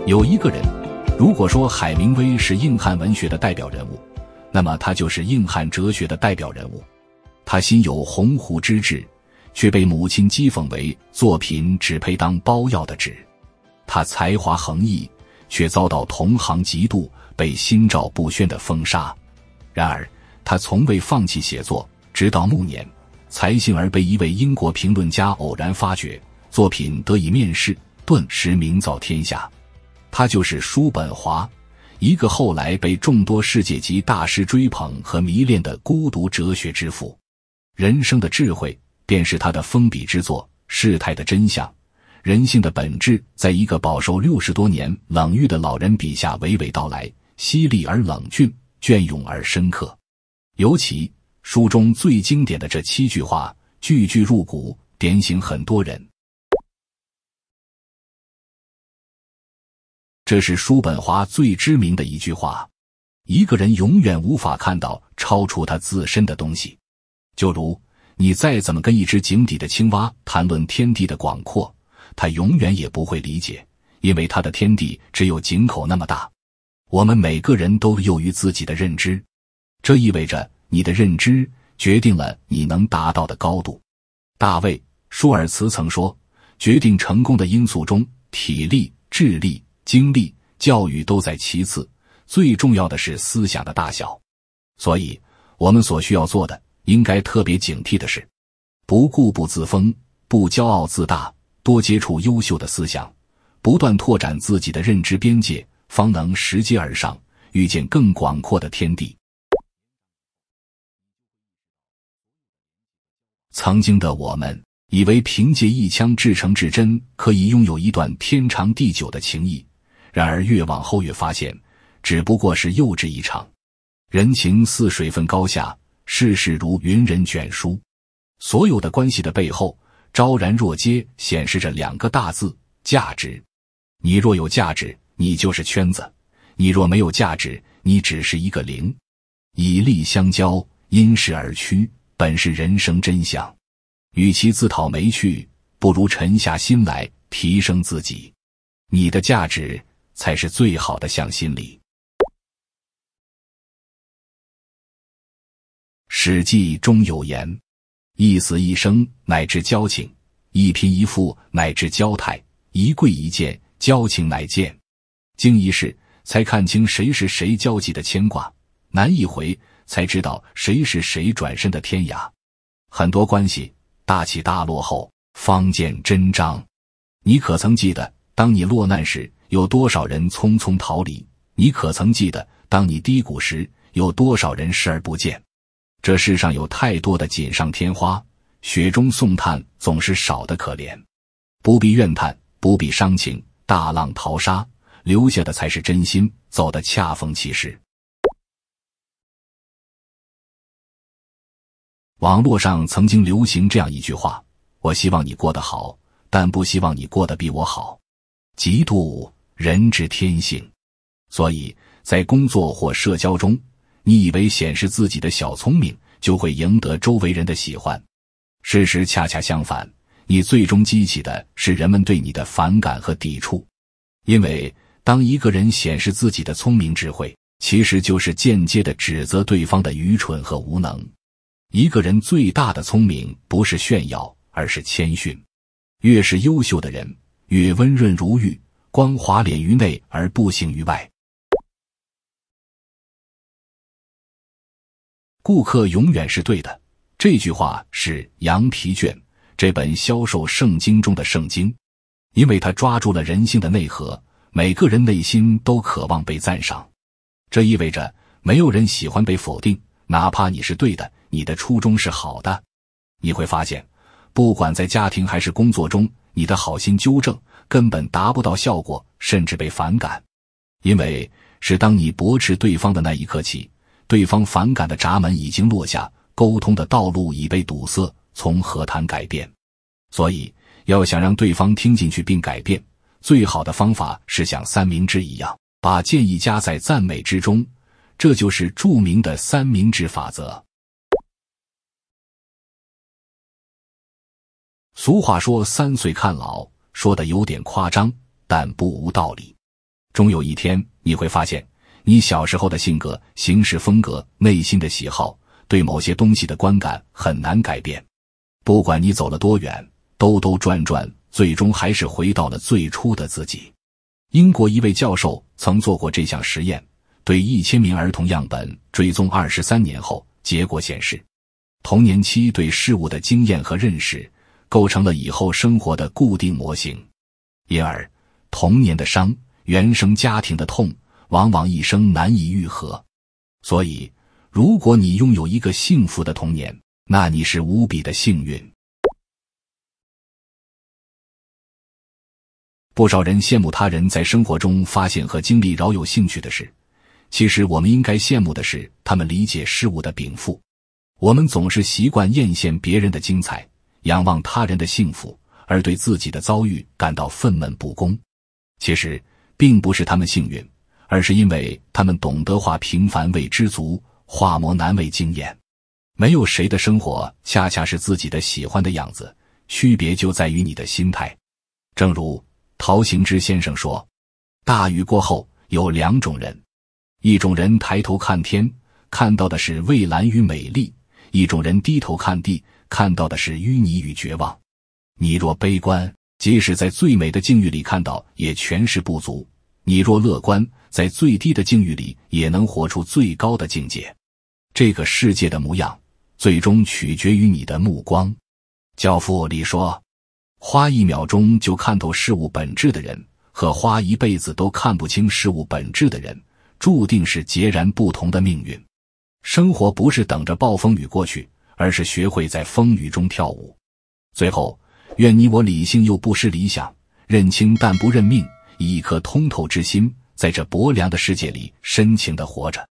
有一个人，如果说海明威是硬汉文学的代表人物，那么他就是硬汉哲学的代表人物。他心有鸿鹄之志，却被母亲讥讽为作品只配当包药的纸。他才华横溢，却遭到同行嫉妒，被心照不宣的封杀。然而他从未放弃写作，直到暮年，才幸而被一位英国评论家偶然发掘，作品得以面世，顿时名噪天下。他就是叔本华，一个后来被众多世界级大师追捧和迷恋的孤独哲学之父。人生的智慧便是他的封笔之作，事态的真相，人性的本质，在一个饱受60多年冷遇的老人笔下娓娓道来，犀利而冷峻，隽永而深刻。尤其书中最经典的这7句话，句句入骨，点醒很多人。这是叔本华最知名的一句话：一个人永远无法看到超出他自身的东西。就如你再怎么跟一只井底的青蛙谈论天地的广阔，他永远也不会理解，因为他的天地只有井口那么大。我们每个人都囿于自己的认知，这意味着你的认知决定了你能达到的高度。大卫·舒尔茨曾说，决定成功的因素中，体力、智力、精力、教育都在其次，最重要的是思想的大小。所以我们所需要做的，应该特别警惕的是，不固步自封，不骄傲自大，多接触优秀的思想，不断拓展自己的认知边界，方能拾阶而上，遇见更广阔的天地。曾经的我们以为凭借一腔至诚至真可以拥有一段天长地久的情谊，然而越往后越发现，只不过是幼稚一场。人情似水分高下，世事如云人卷书。所有的关系的背后，昭然若揭显示着2个大字：价值。你若有价值，你就是圈子；你若没有价值，你只是一个零。以利相交，因势而趋，本是人生真相。与其自讨没趣，不如沉下心来提升自己。你的价值才是最好的向心力。史记中有言：一死一生乃至交情，一贫一富乃至交态，一贵一贱交情乃见。经一事才看清谁是谁交际的牵挂，难一回才知道谁是谁转身的天涯。很多关系大起大落后，方见真章。你可曾记得，当你落难时，有多少人匆匆逃离？你可曾记得，当你低谷时，有多少人视而不见？这世上有太多的锦上添花，雪中送炭总是少得可怜。不必怨叹，不必伤情，大浪淘沙，留下的才是真心，走得恰逢其时。网络上曾经流行这样一句话：我希望你过得好，但不希望你过得比我好。嫉妒人之天性。所以在工作或社交中，你以为显示自己的小聪明就会赢得周围人的喜欢，事实恰恰相反，你最终激起的是人们对你的反感和抵触。因为当一个人显示自己的聪明智慧，其实就是间接地指责对方的愚蠢和无能。一个人最大的聪明不是炫耀，而是谦逊。越是优秀的人，越温润如玉，光滑脸于内而不形于外。顾客永远是对的，这句话是《羊皮卷》这本销售圣经中的圣经，因为它抓住了人性的内核，每个人内心都渴望被赞赏。这意味着没有人喜欢被否定，哪怕你是对的，你的初衷是好的。你会发现，不管在家庭还是工作中，你的好心纠正根本达不到效果，甚至被反感。因为是当你驳斥对方的那一刻起，对方反感的闸门已经落下，沟通的道路已被堵塞，从何谈改变？所以要想让对方听进去并改变，最好的方法是像三明治一样，把建议加在赞美之中，这就是著名的三明治法则。俗话说3岁看老，说的有点夸张，但不无道理。终有一天你会发现，你小时候的性格、行事风格、内心的喜好，对某些东西的观感很难改变。不管你走了多远，兜兜转转，最终还是回到了最初的自己。英国一位教授曾做过这项实验，对1000名儿童样本追踪23年后，结果显示，童年期对事物的经验和认识构成了以后生活的固定模型。因而，童年的伤、原生家庭的痛，往往一生难以愈合。所以，如果你拥有一个幸福的童年，那你是无比的幸运。不少人羡慕他人在生活中发现和经历饶有兴趣的事，其实我们应该羡慕的是他们理解事物的禀赋。我们总是习惯艳羡别人的精彩，仰望他人的幸福，而对自己的遭遇感到愤懑不公。其实并不是他们幸运，而是因为他们懂得化平凡为知足，化磨难为经验。没有谁的生活恰恰是自己的喜欢的样子，区别就在于你的心态。正如陶行知先生说，大雨过后有2种人，一种人抬头看天，看到的是蔚蓝与美丽；一种人低头看地，看到的是淤泥与绝望。你若悲观，即使在最美的境遇里看到，也全是不足；你若乐观，在最低的境遇里也能活出最高的境界。这个世界的模样，最终取决于你的目光。教父里说，花1秒钟就看透事物本质的人，和花一辈子都看不清事物本质的人，注定是截然不同的命运。生活不是等着暴风雨过去，而是学会在风雨中跳舞。最后，愿你我理性又不失理想，认清但不认命，以一颗通透之心，在这薄凉的世界里深情地活着。